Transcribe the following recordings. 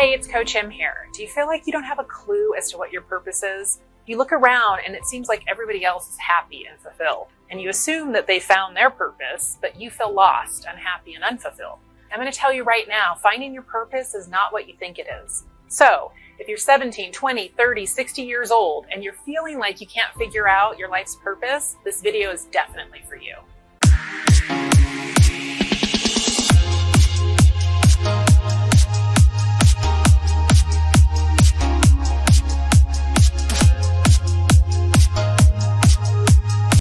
Hey, it's Coach M here. Do you feel like you don't have a clue as to what your purpose is? You look around and it seems like everybody else is happy and fulfilled, and you assume that they found their purpose, but you feel lost, unhappy, and unfulfilled. I'm going to tell you right now, finding your purpose is not what you think it is. So, if you're 17, 20, 30, 60 years old, and you're feeling like you can't figure out your life's purpose, this video is definitely for you.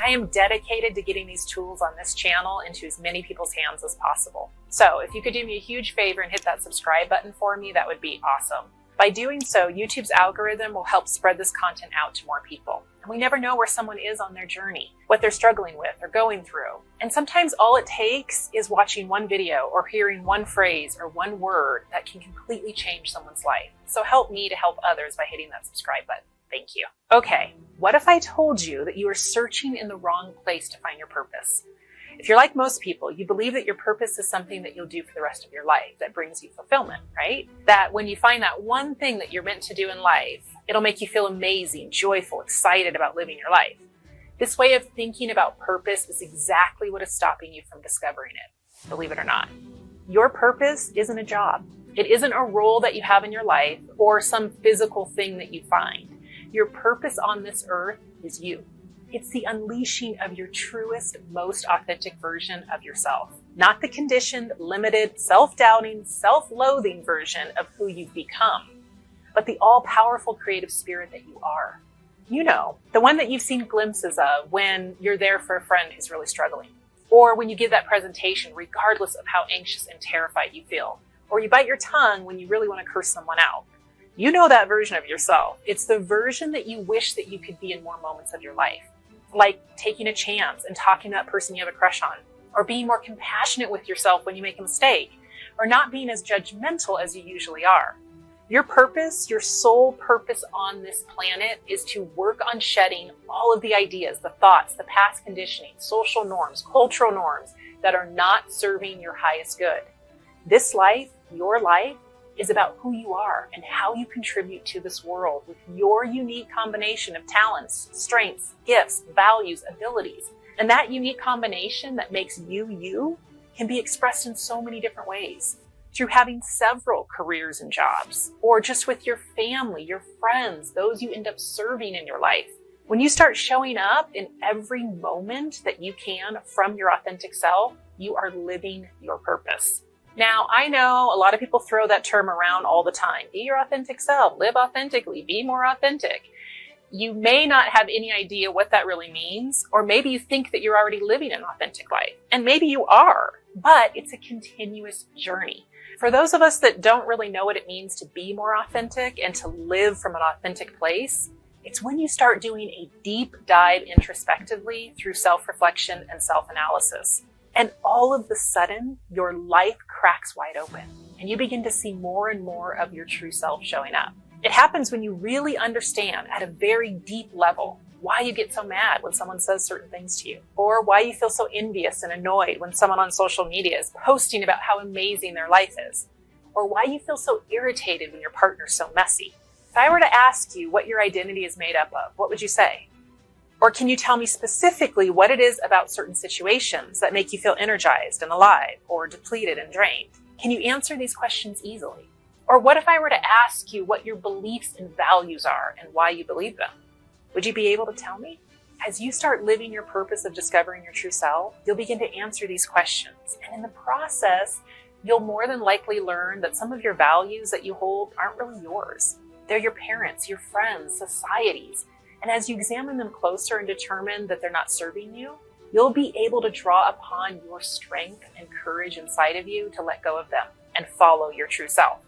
I am dedicated to getting these tools on this channel into as many people's hands as possible. So if you could do me a huge favor and hit that subscribe button for me, that would be awesome. By doing so, YouTube's algorithm will help spread this content out to more people. And we never know where someone is on their journey, what they're struggling with or going through. And sometimes all it takes is watching one video or hearing one phrase or one word that can completely change someone's life. So help me to help others by hitting that subscribe button. Thank you. Okay, what if I told you that you are searching in the wrong place to find your purpose? If you're like most people, you believe that your purpose is something that you'll do for the rest of your life that brings you fulfillment, right? That when you find that one thing that you're meant to do in life, it'll make you feel amazing, joyful, excited about living your life. This way of thinking about purpose is exactly what is stopping you from discovering it, believe it or not. Your purpose isn't a job. It isn't a role that you have in your life or some physical thing that you find. Your purpose on this earth is you. It's the unleashing of your truest, most authentic version of yourself, not the conditioned, limited, self-doubting, self-loathing version of who you've become, but the all-powerful creative spirit that you are. You know, the one that you've seen glimpses of when you're there for a friend who's really struggling, or when you give that presentation regardless of how anxious and terrified you feel, or you bite your tongue when you really want to curse someone out. You know that version of yourself. It's the version that you wish that you could be in more moments of your life. Like taking a chance and talking to that person you have a crush on, or being more compassionate with yourself when you make a mistake, or not being as judgmental as you usually are. Your purpose, your sole purpose on this planet is to work on shedding all of the ideas, the thoughts, the past conditioning, social norms, cultural norms that are not serving your highest good. This life, your life, is about who you are and how you contribute to this world with your unique combination of talents, strengths, gifts, values, abilities. And that unique combination that makes you, you, can be expressed in so many different ways. Through having several careers and jobs, or just with your family, your friends, those you end up serving in your life. When you start showing up in every moment that you can from your authentic self, you are living your purpose. Now, I know a lot of people throw that term around all the time. Be your authentic self, live authentically, be more authentic. You may not have any idea what that really means, or maybe you think that you're already living an authentic life. And maybe you are, but it's a continuous journey. For those of us that don't really know what it means to be more authentic and to live from an authentic place, it's when you start doing a deep dive introspectively through self-reflection and self-analysis. And all of a sudden, your life cracks wide open and you begin to see more and more of your true self showing up. It happens when you really understand at a very deep level why you get so mad when someone says certain things to you, or why you feel so envious and annoyed when someone on social media is posting about how amazing their life is, or why you feel so irritated when your partner's so messy. If I were to ask you what your identity is made up of, what would you say? Or can you tell me specifically what it is about certain situations that make you feel energized and alive, or depleted and drained? Can you answer these questions easily? Or what if I were to ask you what your beliefs and values are and why you believe them? Would you be able to tell me? As you start living your purpose of discovering your true self, you'll begin to answer these questions. And in the process, you'll more than likely learn that some of your values that you hold aren't really yours. They're your parents, your friends, society's. And as you examine them closer and determine that they're not serving you, you'll be able to draw upon your strength and courage inside of you to let go of them and follow your true self.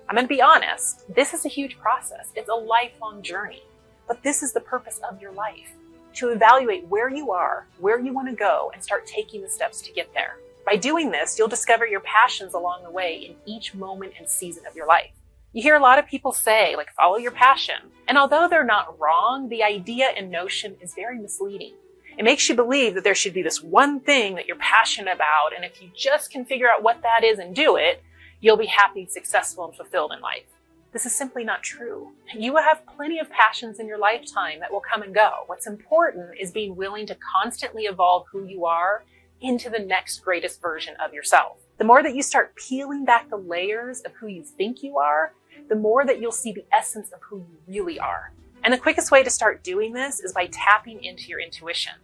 I'm going to be honest, this is a huge process. It's a lifelong journey, but this is the purpose of your life, to evaluate where you are, where you want to go, and start taking the steps to get there. By doing this, you'll discover your passions along the way in each moment and season of your life. You hear a lot of people say, like, follow your passion. And although they're not wrong, the idea and notion is very misleading. It makes you believe that there should be this one thing that you're passionate about, and if you just can figure out what that is and do it, you'll be happy, successful, and fulfilled in life. This is simply not true. You will have plenty of passions in your lifetime that will come and go. What's important is being willing to constantly evolve who you are into the next greatest version of yourself. The more that you start peeling back the layers of who you think you are, the more that you'll see the essence of who you really are. And the quickest way to start doing this is by tapping into your intuition.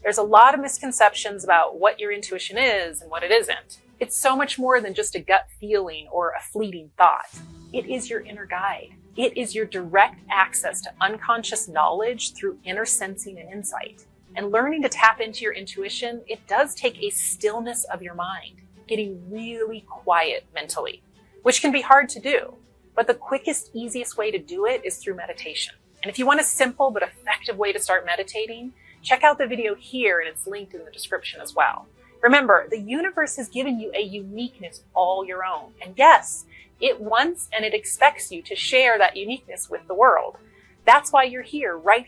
There's a lot of misconceptions about what your intuition is and what it isn't. It's so much more than just a gut feeling or a fleeting thought. It is your inner guide. It is your direct access to unconscious knowledge through inner sensing and insight. And learning to tap into your intuition, it does take a stillness of your mind, getting really quiet mentally, which can be hard to do. But the quickest, easiest way to do it is through meditation. And if you want a simple but effective way to start meditating, check out the video here, and it's linked in the description as well. Remember, the universe has given you a uniqueness all your own. And yes, it wants and it expects you to share that uniqueness with the world. That's why you're here, right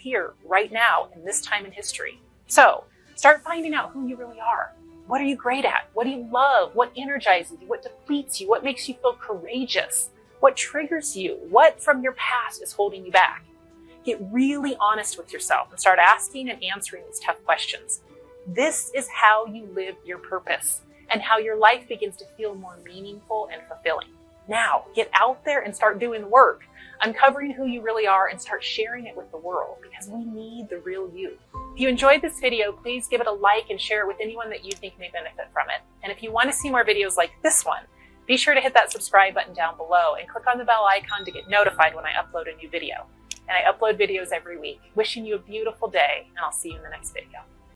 now, in this time in history. So start finding out who you really are. What are you great at? What do you love? What energizes you? What depletes you? What makes you feel courageous? What triggers you? What from your past is holding you back? Get really honest with yourself and start asking and answering these tough questions. This is how you live your purpose and how your life begins to feel more meaningful and fulfilling. Now, get out there and start doing the work, uncovering who you really are, and start sharing it with the world, because we need the real you. If you enjoyed this video, please give it a like and share it with anyone that you think may benefit from it. And if you want to see more videos like this one, be sure to hit that subscribe button down below and click on the bell icon to get notified when I upload a new video. And I upload videos every week. Wishing you a beautiful day, and I'll see you in the next video.